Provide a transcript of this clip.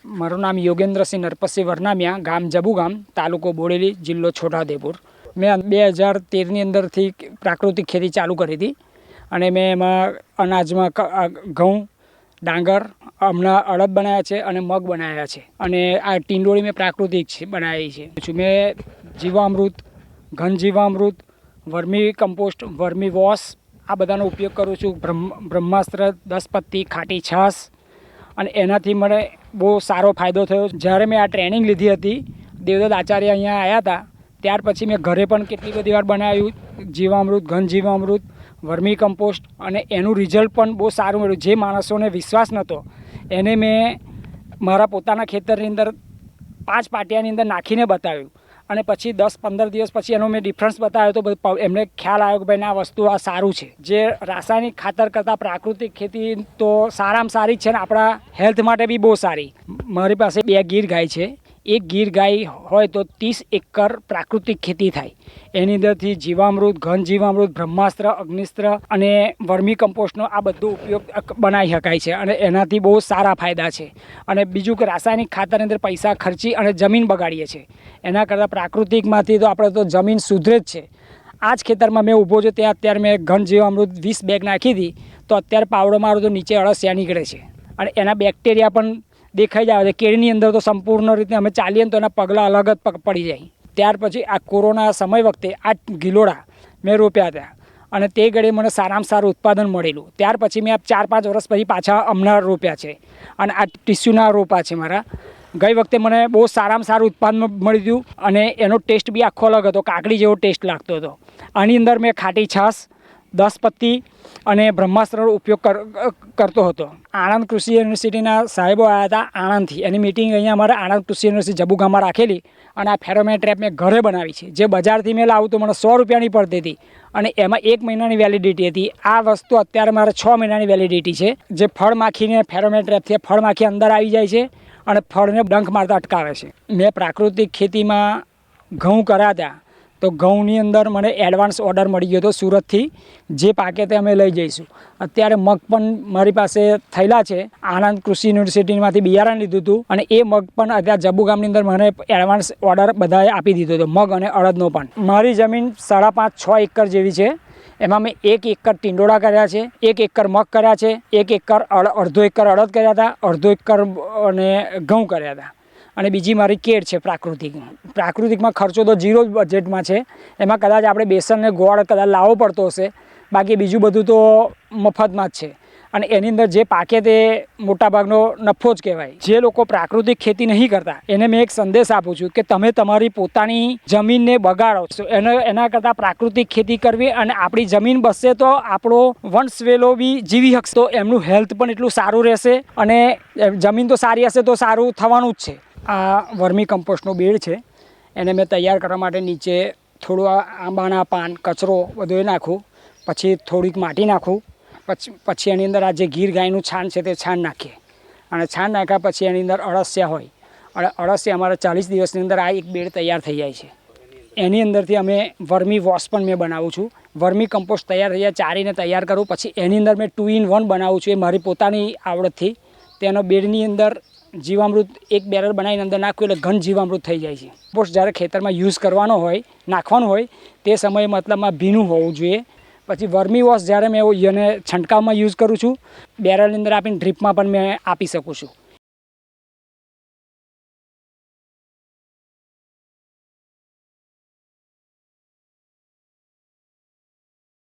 મારું નામ યોગેન્દ્રસિંહ નરપતસિંહ વરનામિયા, ગામ જબુગામ, તાલુકો બોડેલી, જિલ્લો છોટાઉદેપુર. મેં 2013ની અંદરથી પ્રાકૃતિક ખેતી ચાલુ કરી હતી અને મેં એમાં અનાજમાં ઘઉં, ડાંગર, હમણાં અડદ બનાવ્યા છે અને મગ બનાવ્યા છે. અને આ ટીંડોળી મેં પ્રાકૃતિક બનાવી છે. મેં જીવામૃત, ઘન જીવામૃત, વર્મી કમ્પોસ્ટ, વર્મી વોશ આ બધાનો ઉપયોગ કરું છું. બ્રહ્માસ્ત્ર, 10 પત્તી, ખાટી છાશ, અને એનાથી મને બહુ સારો ફાયદો થયો. જ્યારે મેં આ ટ્રેનિંગ લીધી હતી, દેવદત્ત આચાર્ય અહીંયા આવ્યા હતા, ત્યાર પછી મેં ઘરે પણ કેટલી બધી વાર બનાવ્યું જીવામૃત, ઘન જીવામૃત, વર્મી કમ્પોસ્ટ, અને એનું રિઝલ્ટ પણ બહુ સારું મળ્યું. જે માણસોને વિશ્વાસ નહોતો એને મેં મારા પોતાના ખેતરની અંદર 5 પાટિયાની અંદર નાખીને બતાવ્યું અને પછી 10-15 દિવસ પછી એનો મેં ડિફરન્સ બતાવ્યો તો એમને ખ્યાલ આવ્યો કે ભાઈ આ વસ્તુ આ સારું છે. જે રાસાયણિક ખાતર કરતાં પ્રાકૃતિક ખેતી તો સારામાં સારી છે ને આપણા હેલ્થ માટે બી બહુ સારી. મારી પાસે 2 ગીર ગાય છે. એક ગીર ગાય હોય તો 30 એકર પ્રાકૃતિક ખેતી થાય. એની અંદરથી જીવામૃત, ઘન જીવામૃત, બ્રહ્માસ્ત્ર, અગ્નિસ્ત્ર અને વર્મી કમ્પોસ્ટનો આ બધો ઉપયોગ બનાવી શકાય છે અને એનાથી બહુ સારા ફાયદા છે. અને બીજું કે રાસાયણિક ખાતરની અંદર પૈસા ખર્ચી અને જમીન બગાડીએ છીએ, એના કરતાં પ્રાકૃતિકમાંથી તો આપણે તો જમીન સુધરે જ છે. આ જ ખેતરમાં મેં ઊભો છું ત્યાં અત્યારે મેં ઘન જીવામૃત 20 બેગ નાખી હતી તો અત્યારે પાવડો મારો તો નીચે અળસિયા નીકળે છે અને એના બેક્ટેરિયા પણ દેખાઈ જાય છે. કેળની અંદર તો સંપૂર્ણ રીતે અમે ચાલીએ ને તો એના પગલાં અલગ જ પડી જાય. ત્યાર પછી આ કોરોના સમય વખતે આ ગિલોડા મેં રોપ્યા હતા અને તે ઘડી મને સારામાં સારું ઉત્પાદન મળેલું. ત્યાર પછી મેં 4-5 વર્ષ પછી પાછા હમણાં રોપ્યા છે અને આ ટીસ્યુના રોપા છે મારા. ગઈ વખતે મને બહુ સારામાં સારું ઉત્પાદન મળી ગયું અને એનો ટેસ્ટ બી આખો અલગ હતો, કાકડી જેવો ટેસ્ટ લાગતો હતો. આની અંદર મેં ખાટી છાશ, 10 પત્તી અને બ્રહ્માસ્ત્રનો ઉપયોગ કરતો હતો. આણંદ કૃષિ યુનિવર્સિટીના સાહેબો આવ્યા હતા આણંદથી. એની મિટિંગ અહીંયા અમારા આણંદ કૃષિ યુનિવર્સિટી જબુગામમાં રાખેલી અને આ ફેરોમેન ટ્રેપ મેં ઘરે બનાવી છે. જે બજારથી મેં લાવું તો મને 100 રૂપિયાની પડતી હતી અને એમાં 1 મહિનાની વેલિડિટી હતી. આ વસ્તુ અત્યારે મારે 6 મહિનાની વેલિડિટી છે. જે ફળ માખીને ફેરોમેન ટ્રેપથી ફળ માખી અંદર આવી જાય છે અને ફળને ડંખ મારતા અટકાવે છે. મેં પ્રાકૃતિક ખેતીમાં ઘઉં કર્યા હતા તો ઘઉંની અંદર મને એડવાન્સ ઓર્ડર મળી ગયો હતો સુરતથી. જે પાકે તે અમે લઈ જઈશું. અત્યારે મગ પણ મારી પાસે થયેલા છે. આણંદ કૃષિ યુનિવર્સિટીમાંથી બિયારણ લીધું હતું અને એ મગ પણ અત્યારે જબુગામની અંદર મને એડવાન્સ ઓર્ડર બધાએ આપી દીધો હતો, મગ અને અડદનો પણ. મારી જમીન 5.5-6 એકર જેવી છે. એમાં મેં 1 એકર ટીંડોળા કર્યા છે, 1 એકર મગ કર્યા છે, 1 એકર અડધો એકર અડદ કર્યા હતા, અડધો એકર અને ઘઉં કર્યા હતા અને બીજી મારી કેળ છે પ્રાકૃતિકમાં ખર્ચો તો 0 બજેટમાં છે. એમાં કદાચ આપણે બેસન ને ગોળ કદાચ લાવવો પડતો હશે, બાકી બીજું બધું તો મફતમાં જ છે. અને એની અંદર જે પાકે તે મોટાભાગનો નફો જ કહેવાય. જે લોકો પ્રાકૃતિક ખેતી નહીં કરતા એને મેં એક સંદેશ આપું છું કે તમે તમારી પોતાની જમીનને બગાડો છો, એના કરતાં પ્રાકૃતિક ખેતી કરવી અને આપણી જમીન બસશે તો આપણો વંશવેલો બી જીવી શકશે, તો એમનું હેલ્થ પણ એટલું સારું રહેશે અને જમીન તો સારી હશે તો સારું થવાનું જ છે. આ વર્મી કમ્પોસ્ટનો બેડ છે. એને મેં તૈયાર કરવા માટે નીચે થોડું આંબાના પાન, કચરો બધું એ નાખું, પછી થોડીક માટી નાખું, પછી એની અંદર આ જે ગીર ગાયનું છાણ છે તે છાણ નાખીએ અને છાણ નાખ્યા પછી એની અંદર અળસિયા હોય અને અળસિયા અમારા 40 દિવસની અંદર આ એક બેડ તૈયાર થઈ જાય છે. એની અંદરથી અમે વર્મી વોશ પણ મેં બનાવું છું. વર્મી કમ્પોસ્ટ તૈયાર થઈ જાય, ચારીને તૈયાર કરું, પછી એની અંદર મેં 2 in 1 બનાવું છું. એ મારી પોતાની આવડતથી. તેનો બેડની અંદર જીવામૃત 1 બેરલ બનાવીને અંદર નાખ્યું એટલે ઘન જીવામૃત થઈ જાય છે. કમ્પોસ્ટ જ્યારે ખેતરમાં યુઝ કરવાનો હોય, નાખવાનું હોય તે સમયે મતલબમાં ભીનું હોવું જોઈએ. પછી વર્મી વોશ જ્યારે મેં એને છંટકાવમાં યુઝ કરું છું, બેરલની અંદર આપીને ડ્રીપમાં પણ મેં આપી શકું છું.